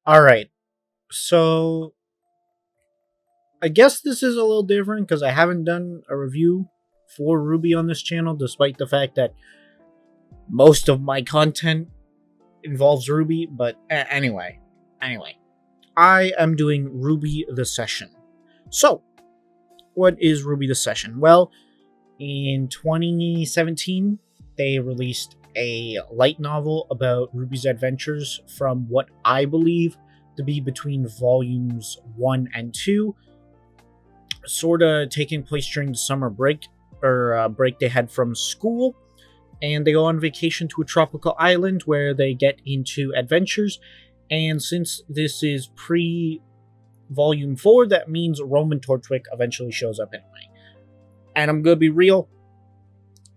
All right. So I guess this is a little different because I haven't done a review for Ruby on this channel, despite the fact that most of my content involves Ruby. But anyway, I am doing RWBY The Session. So, what is RWBY The Session? Well, in 2017, they released a light novel about Ruby's adventures from what I believe to be between volumes 1 and 2, sort of taking place during the summer break or break they had from school, and they go on vacation to a tropical island where they get into adventures. And since this is pre volume 4, that means Roman Torchwick eventually shows up anyway. And I'm gonna be real,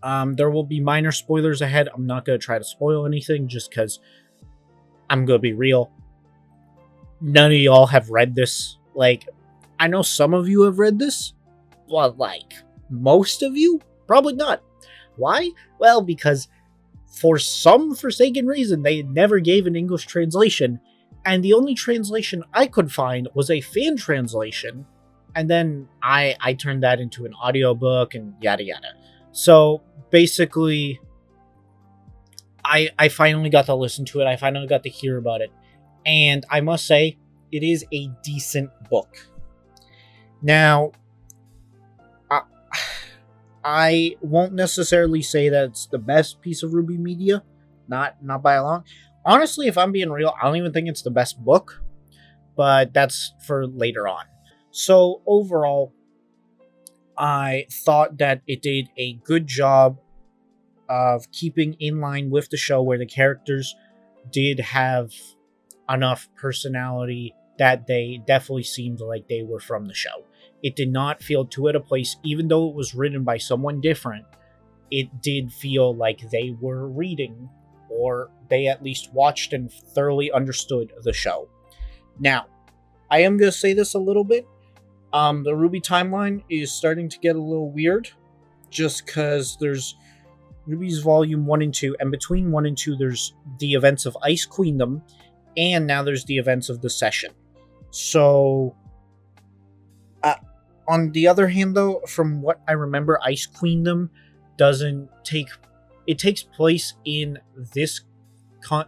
there will be minor spoilers ahead. I'm not gonna try to spoil anything just because I'm gonna be real. None of y'all have read this. Like, I know some of you have read this, but like most of you, probably not. Why? Well, because for some forsaken reason, they never gave an English translation, and the only translation I could find was a fan translation, and then I turned that into an audiobook and yada yada. So basically, I finally got to listen to it. I finally got to hear about it, and I must say, it is a decent book. Now, I won't necessarily say that it's the best piece of Ruby media, not by a long. Honestly, if I'm being real, I don't even think it's the best book, but that's for later on. So overall, I thought that it did a good job of keeping in line with the show, where the characters did have enough personality that they definitely seemed like they were from the show. It did not feel too out of place, even though it was written by someone different. It did feel like they were reading, or they at least watched and thoroughly understood the show. Now, I am going to say this a little bit. The Ruby timeline is starting to get a little weird, just because there's Ruby's Volume 1 and 2, and between 1 and 2 there's the events of Ice Queendom, and now there's the events of the Session. So, on the other hand, though, from what I remember, Ice Queendom doesn't take... It takes place in this...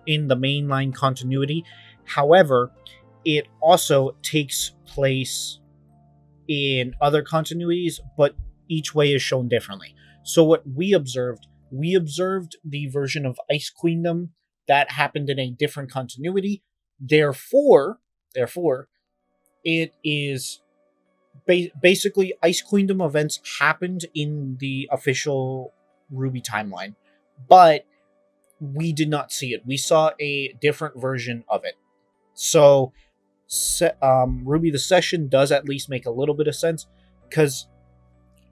in the mainline continuity. However, it also takes place in other continuities, but each way is shown differently. So what we observed the version of Ice Queendom that happened in a different continuity. Therefore, it is basically Ice Queendom events happened in the official Ruby timeline, but we did not see it. We saw a different version of it. So, RWBY The Session does at least make a little bit of sense, because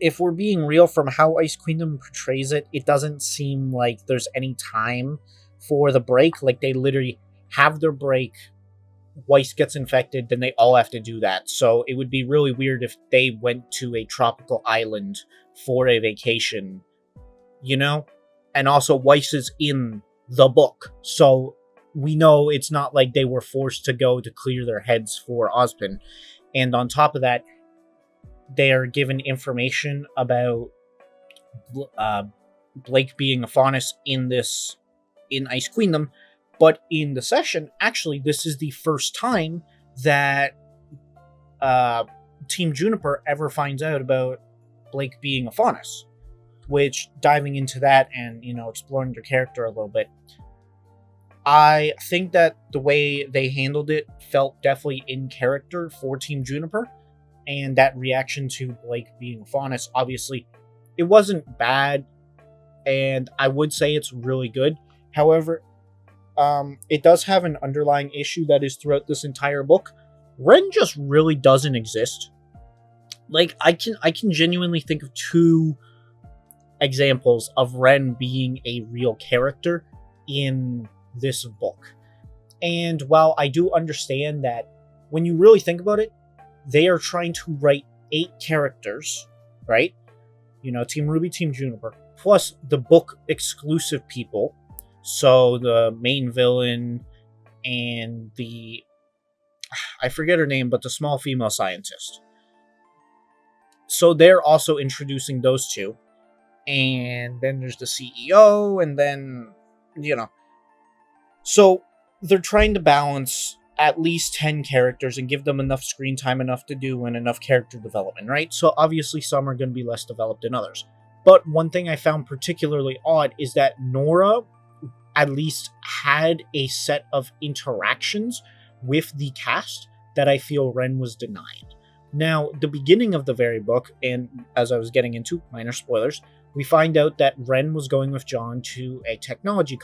if we're being real, from how Ice Queendom portrays it, it doesn't seem like there's any time for the break. Like, they literally have their break, Weiss gets infected, then they all have to do that. So it would be really weird if they went to a tropical island for a vacation, you know? And also, Weiss is in the book, so we know it's not like they were forced to go to clear their heads for Ozpin. And on top of that, they are given information about Blake being a Faunus in Ice Queendom. But in the Session, actually, this is the first time that Team Juniper ever finds out about Blake being a Faunus. Which, diving into that and, exploring their character a little bit, I think that the way they handled it felt definitely in character for Team Juniper. And that reaction to Blake being a Faunus, obviously, it wasn't bad. And I would say it's really good. However, it does have an underlying issue that is throughout this entire book. Ren just really doesn't exist. Like, I can genuinely think of 2 examples of Ren being a real character in this book. And while I do understand that when you really think about it, they are trying to write 8 characters, right? Team Ruby, Team Juniper, plus the book exclusive people. So the main villain and the I forget her name, but the small female scientist. So they're also introducing those two. And then there's the CEO, and then, you know. So they're trying to balance at least 10 characters and give them enough screen time, enough to do, and enough character development, right? So obviously some are going to be less developed than others. But one thing I found particularly odd is that Nora at least had a set of interactions with the cast that I feel Ren was denied. Now, the beginning of the very book, and as I was getting into, minor spoilers, we find out that Ren was going with John to a technology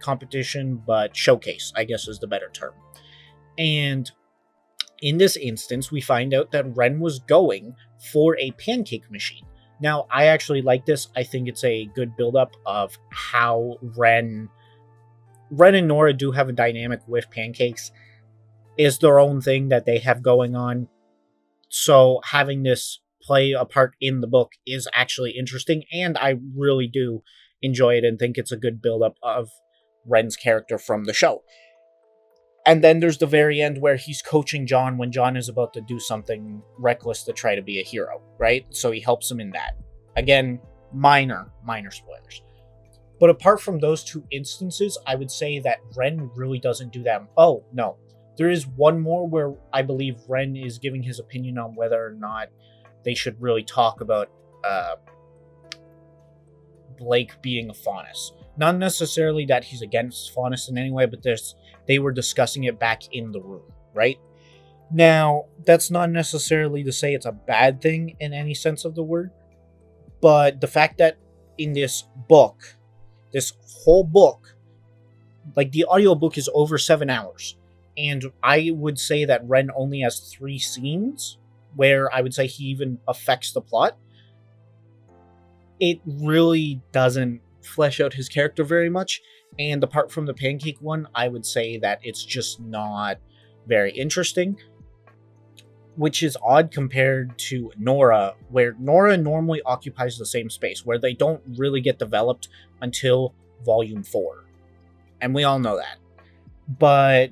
competition, but showcase, I guess is the better term. And in this instance, we find out that Ren was going for a pancake machine. Now, I actually like this. I think it's a good build-up of how Ren and Nora do have a dynamic with pancakes. Is their own thing that they have going on. So having this play a part in the book is actually interesting, and I really do enjoy it and think it's a good build-up of Ren's character from the show. And then there's the very end where he's coaching John when John is about to do something reckless to try to be a hero, right? So he helps him in that. Again, minor spoilers. But apart from those two instances, I would say that Ren really doesn't do that. Oh, no. There is one more where I believe Ren is giving his opinion on whether or not they should really talk about Blake being a Faunus. Not necessarily that he's against Faunus in any way, but they were discussing it back in the room, right? Now, that's not necessarily to say it's a bad thing in any sense of the word, but the fact that in this book, this whole book, like the audiobook is over 7 hours, and I would say that Ren only has 3 scenes where I would say he even affects the plot. It really doesn't flesh out his character very much, and apart from the pancake one, I would say that it's just not very interesting, which is odd compared to Nora, where Nora normally occupies the same space, where they don't really get developed until volume 4, and we all know that. But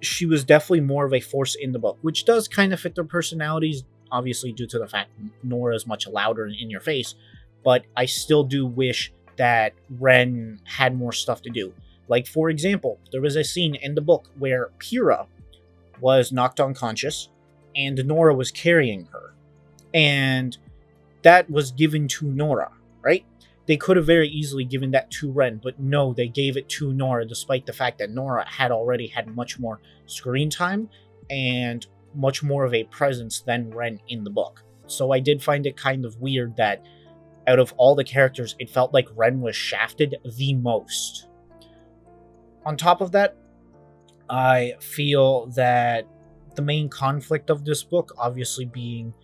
she was definitely more of a force in the book, which does kind of fit their personalities, obviously due to the fact Nora is much louder and in your face, but I still do wish that Ren had more stuff to do. Like, for example, there was a scene in the book where Pyrrha was knocked unconscious and Nora was carrying her, and that was given to Nora, right? They could have very easily given that to Ren, but no, they gave it to Nora, despite the fact that Nora had already had much more screen time and much more of a presence than Ren in the book. So I did find it kind of weird that out of all the characters, it felt like Ren was shafted the most. On top of that, I feel that the main conflict of this book, obviously being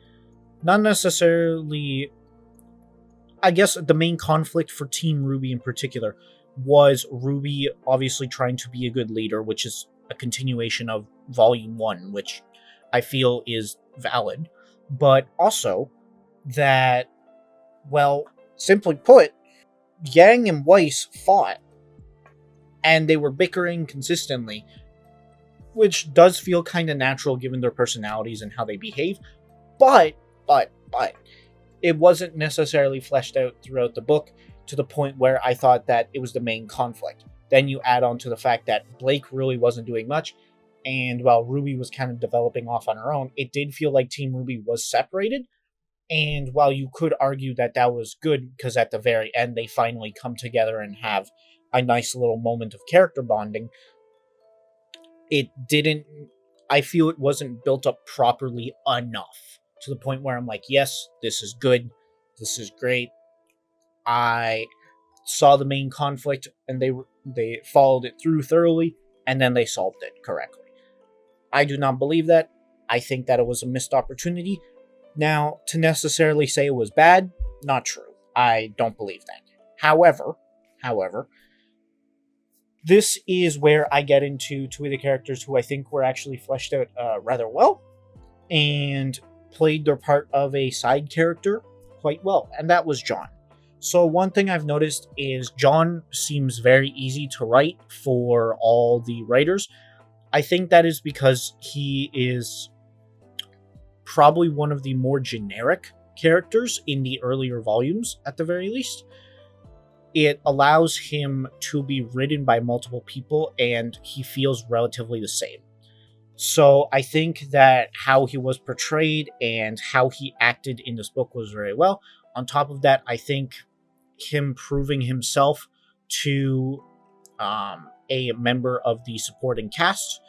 not necessarily... I guess the main conflict for Team RWBY in particular was RWBY obviously trying to be a good leader, which is a continuation of Volume 1, which I feel is valid, but also that, well, simply put, Yang and Weiss fought, and they were bickering consistently, which does feel kind of natural given their personalities and how they behave, but, it wasn't necessarily fleshed out throughout the book to the point where I thought that it was the main conflict. Then you add on to the fact that Blake really wasn't doing much, and while RWBY was kind of developing off on her own, it did feel like Team RWBY was separated, and while you could argue that that was good, because at the very end they finally come together and have a nice little moment of character bonding, I feel it wasn't built up properly enough. To the point where I'm like, yes, this is good, this is great. I saw the main conflict, and they followed it through thoroughly, and then they solved it correctly. I do not believe that. I think that it was a missed opportunity. Now, to necessarily say it was bad, not true. I don't believe that. However, this is where I get into two of the characters who I think were actually fleshed out rather well, and played their part of a side character quite well, and that was John. So one thing I've noticed is John seems very easy to write for all the writers. I think that is because he is probably one of the more generic characters in the earlier volumes, at the very least. It allows him to be written by multiple people, and he feels relatively the same. So I think that how he was portrayed and how he acted in this book was very well. On top of that, I think him proving himself to a member of the supporting cast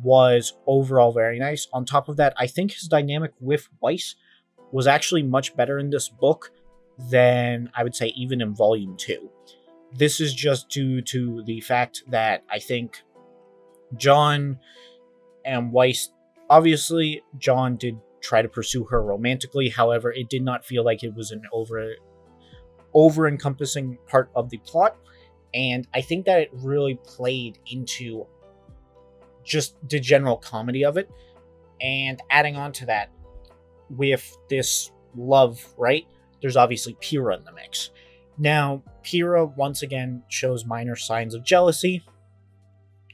was overall very nice. On top of that, I think his dynamic with Weiss was actually much better in this book than I would say even in volume 2. This is just due to the fact that I think John and Weiss, obviously, John did try to pursue her romantically. However, it did not feel like it was an over encompassing part of the plot. And I think that it really played into just the general comedy of it. And adding on to that, with this love, right? There's obviously Pyrrha in the mix. Now, Pyrrha once again shows minor signs of jealousy.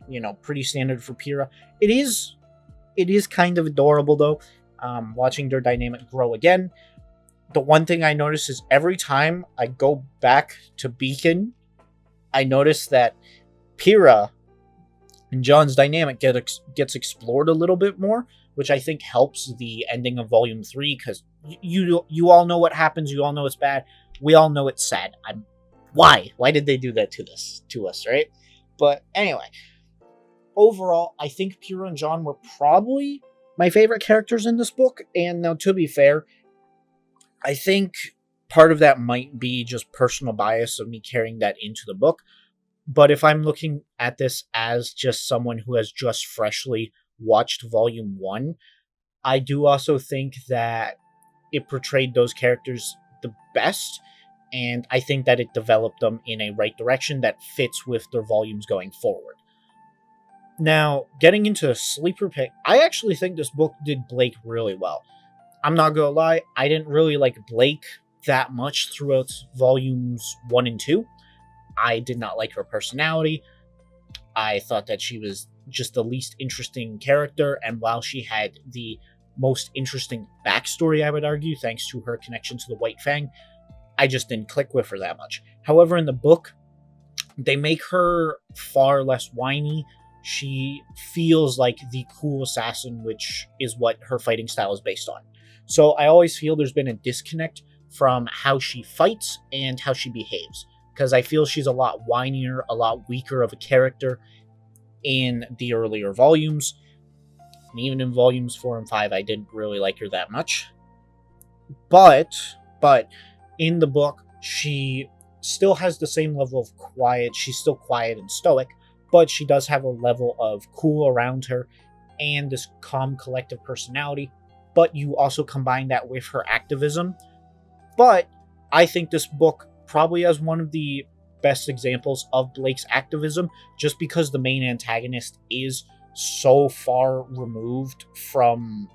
You know, pretty standard for Pyrrha. It is kind of adorable though, watching their dynamic grow again. The one thing I notice is every time I go back to Beacon, I notice that Pyrrha and John's dynamic gets explored a little bit more, which I think helps the ending of Volume 3, because you all know what happens, you all know it's bad, we all know it's sad. Why did they do that to us, right? But anyway, overall, I think Pyrrha and John were probably my favorite characters in this book. And now, to be fair, I think part of that might be just personal bias of me carrying that into the book. But if I'm looking at this as just someone who has just freshly watched Volume 1, I do also think that it portrayed those characters the best. And I think that it developed them in a right direction that fits with their volumes going forward. Now, getting into a sleeper pick, I actually think this book did Blake really well. I'm not gonna lie, I didn't really like Blake that much throughout volumes 1 and 2. I did not like her personality. I thought that she was just the least interesting character, and while she had the most interesting backstory, I would argue, thanks to her connection to the White Fang, I just didn't click with her that much. However, in the book, they make her far less whiny. She feels like the cool assassin, which is what her fighting style is based on. So I always feel there's been a disconnect from how she fights and how she behaves, because I feel she's a lot whinier, a lot weaker of a character in the earlier volumes. And even in volumes 4 and 5, I didn't really like her that much. But in the book, she still has the same level of quiet. She's still quiet and stoic, but she does have a level of cool around her and this calm, collective personality. But you also combine that with her activism. But I think this book probably has one of the best examples of Blake's activism, just because the main antagonist is so far removed from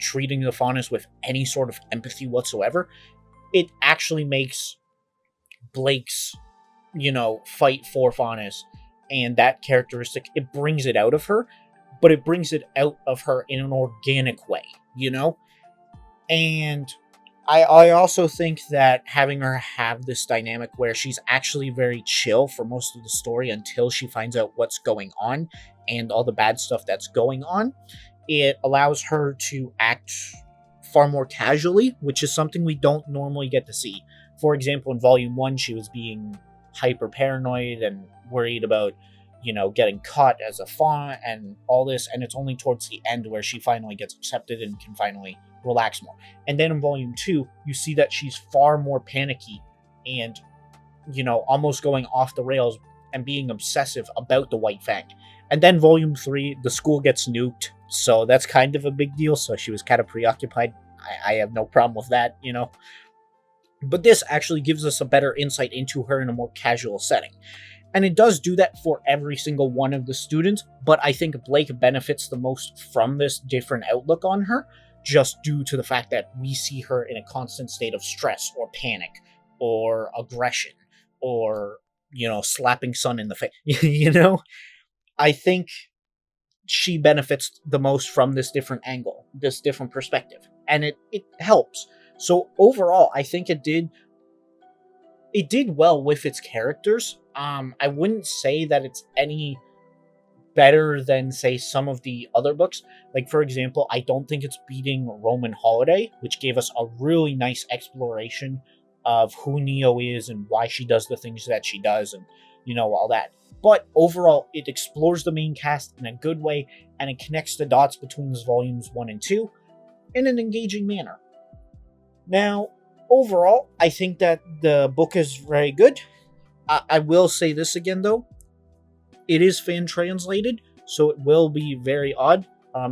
treating the Faunus with any sort of empathy whatsoever. It actually makes Blake's, fight for Faunus and that characteristic, it brings it out of her, but it brings it out of her in an organic way, And I also think that having her have this dynamic where she's actually very chill for most of the story until she finds out what's going on and all the bad stuff that's going on, it allows her to act far more casually, which is something we don't normally get to see. For example, in Volume 1, she was being hyper paranoid and worried about, getting caught as a fawn and all this, and it's only towards the end where she finally gets accepted and can finally relax more. And then in Volume 2, you see that she's far more panicky and, almost going off the rails and being obsessive about the White Fang. And then Volume 3, the school gets nuked, so that's kind of a big deal, so she was kind of preoccupied. I have no problem with that, But this actually gives us a better insight into her in a more casual setting. And it does do that for every single one of the students, but I think Blake benefits the most from this different outlook on her, just due to the fact that we see her in a constant state of stress or panic or aggression or, slapping Sun in the face. I think she benefits the most from this different angle, this different perspective, and it helps. So overall, I think it did well with its characters. I wouldn't say that it's any better than, say, some of the other books. Like, for example, I don't think it's beating Roman Holiday, which gave us a really nice exploration of who Neo is and why she does the things that she does, and all that. But overall, it explores the main cast in a good way, and it connects the dots between volumes 1 and 2 in an engaging manner. Now, overall, I think that the book is very good. I will say this again, though. It is fan translated, so it will be very odd.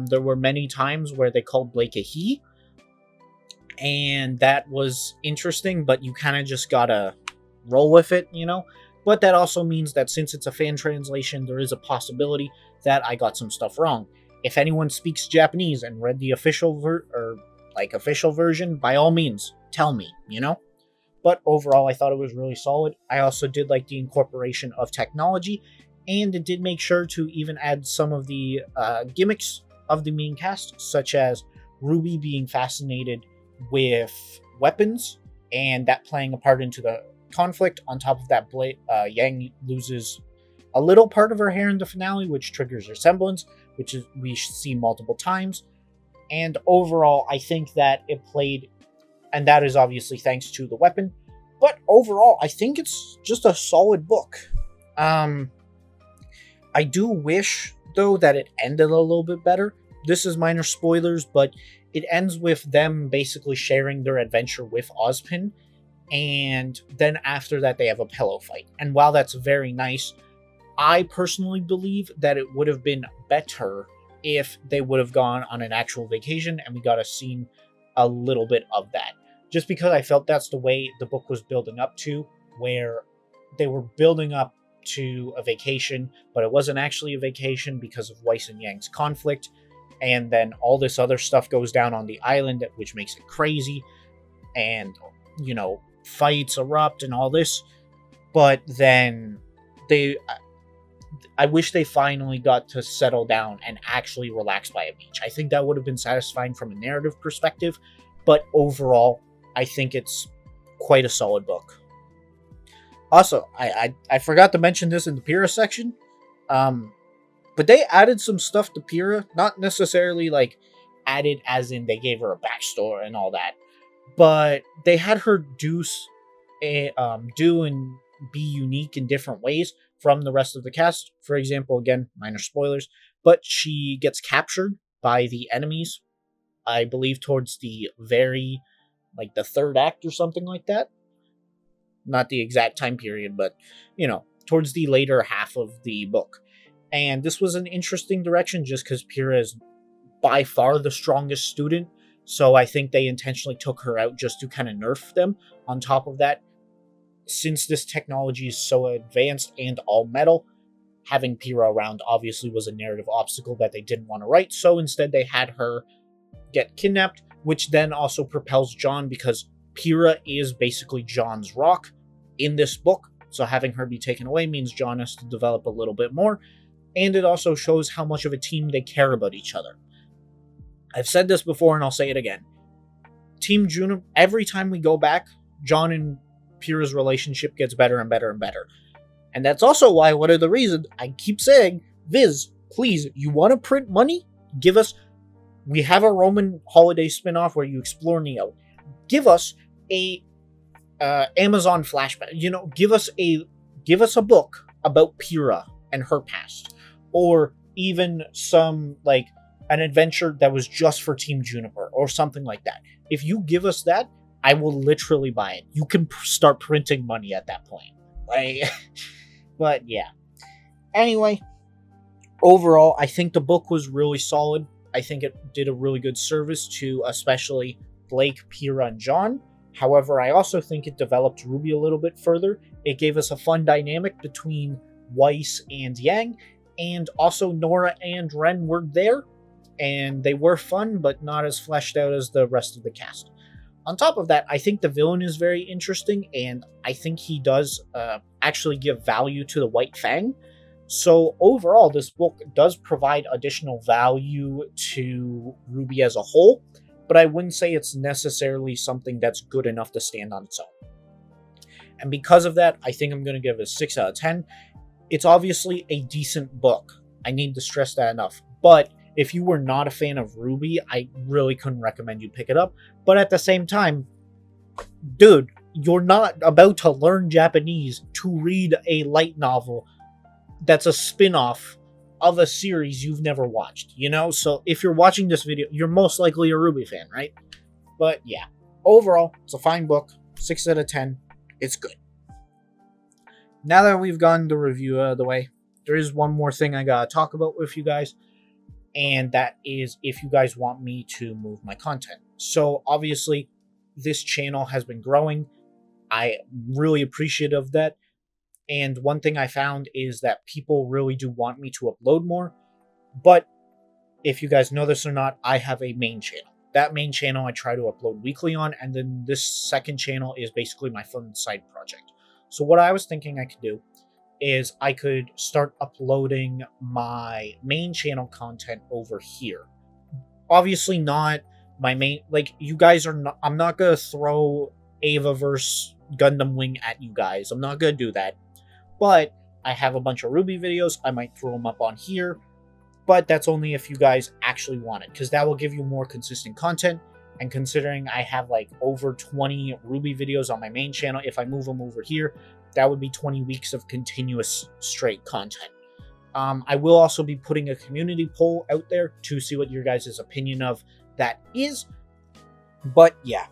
There were many times where they called Blake a he, and that was interesting, but you kind of just gotta roll with it, But that also means that since it's a fan translation, there is a possibility that I got some stuff wrong. If anyone speaks Japanese and read the official official version, by all means, tell me, But overall, I thought it was really solid. I also did like the incorporation of technology, and it did make sure to even add some of the gimmicks of the main cast, such as RWBY being fascinated with weapons, and that playing a part into the conflict. On top of that, Yang loses a little part of her hair in the finale, which triggers resemblance, which is we see multiple times. And overall, I think that it played, and that is obviously thanks to the weapon. But overall, I think it's just a solid book. I do wish, though, that it ended a little bit better. This is minor spoilers, but it ends with them basically sharing their adventure with Ozpin, and then after that they have a pillow fight. And while that's very nice, I personally believe that it would have been better if they would have gone on an actual vacation and we got a scene a little bit of that. Just because I felt that's the way the book was building up to, where they were building up to a vacation, but it wasn't actually a vacation because of Weiss and Yang's conflict, and then all this other stuff goes down on the island, which makes it crazy, and fights erupt and all this. But then I wish they finally got to settle down and actually relax by a beach. I think that would have been satisfying from a narrative perspective, but overall, I think it's quite a solid book. Also, I forgot to mention this in the Pyrrha section, but they added some stuff to Pyrrha, not necessarily like added as in they gave her a backstory and all that, but they had her do and be unique in different ways from the rest of the cast. For example, again, minor spoilers, but she gets captured by the enemies, I believe towards the very, the third act or something like that. Not the exact time period, but, towards the later half of the book. And this was an interesting direction just because Pyrrha is by far the strongest student, so I think they intentionally took her out just to kind of nerf them. On top of that, since this technology is so advanced and all metal, having Pyrrha around obviously was a narrative obstacle that they didn't want to write, so instead they had her get kidnapped, which then also propels John, because Pyrrha is basically John's rock in this book, so having her be taken away means John has to develop a little bit more, and it also shows how much of a team they care about each other. I've said this before and I'll say it again. Team Juniper, every time we go back, John and Pyrrha's relationship gets better and better and better. And that's also why one of the reasons I keep saying, Viz, please, you want to print money? Give us, we have a Roman Holiday spinoff where you explore Neo. Give us a Amazon flashback. Give us a book about Pyrrha and her past, or even some an adventure that was just for Team Juniper or something like that. If you give us that, I will literally buy it. You can start printing money at that point. But yeah. Anyway, overall, I think the book was really solid. I think it did a really good service to especially Blake, Pyrrha, and John. However, I also think it developed RWBY a little bit further. It gave us a fun dynamic between Weiss and Yang, and also Nora and Ren were there, and they were fun, but not as fleshed out as the rest of the cast. On top of that, I think the villain is very interesting, and I think he does actually give value to the White Fang, So overall, this book does provide additional value to RWBY as a whole, but I wouldn't say it's necessarily something that's good enough to stand on its own. And because of that, I think I'm going to give it a 6 out of 10. It's obviously a decent book. I need to stress that enough. But if you were not a fan of RWBY, I really couldn't recommend you pick it up. But at the same time, dude, you're not about to learn Japanese to read a light novel that's a spin-off of a series you've never watched, you know? So if you're watching this video, you're most likely a RWBY fan, right? But yeah, overall, it's a fine book. 6 out of 10. It's good. Now that we've gotten the review out of the way, there is one more thing I gotta talk about with you guys, and that is if you guys want me to move my content. So obviously, this channel has been growing. I'm really appreciative of that. And one thing I found is that people really do want me to upload more. But if you guys know this or not, I have a main channel. That main channel I try to upload weekly on, and then this second channel is basically my fun side project. So what I was thinking I could do is I could start uploading my main channel content over here. Obviously not my main, like, you guys are not, I'm not gonna throw Avaverse Gundam Wing at you guys. I'm not gonna do that. But I have a bunch of RWBY videos. I might throw them up on here. But that's only if you guys actually want it, because that will give you more consistent content. And considering I have like over 20 RWBY videos on my main channel, if I move them over here, that would be 20 weeks of continuous straight content. I will also be putting a community poll out there to see what your guys' opinion of that is. But yeah,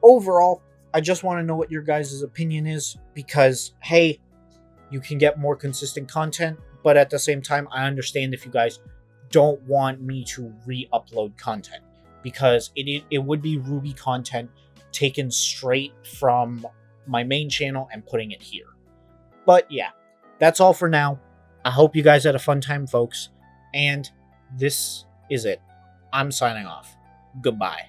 overall, I just want to know what your guys' opinion is, because, hey, you can get more consistent content, but at the same time, I understand if you guys don't want me to re-upload content, because it would be RWBY content taken straight from my main channel and putting it here. But yeah, that's all for now. I hope you guys had a fun time, folks, and this is it. I'm signing off. Goodbye.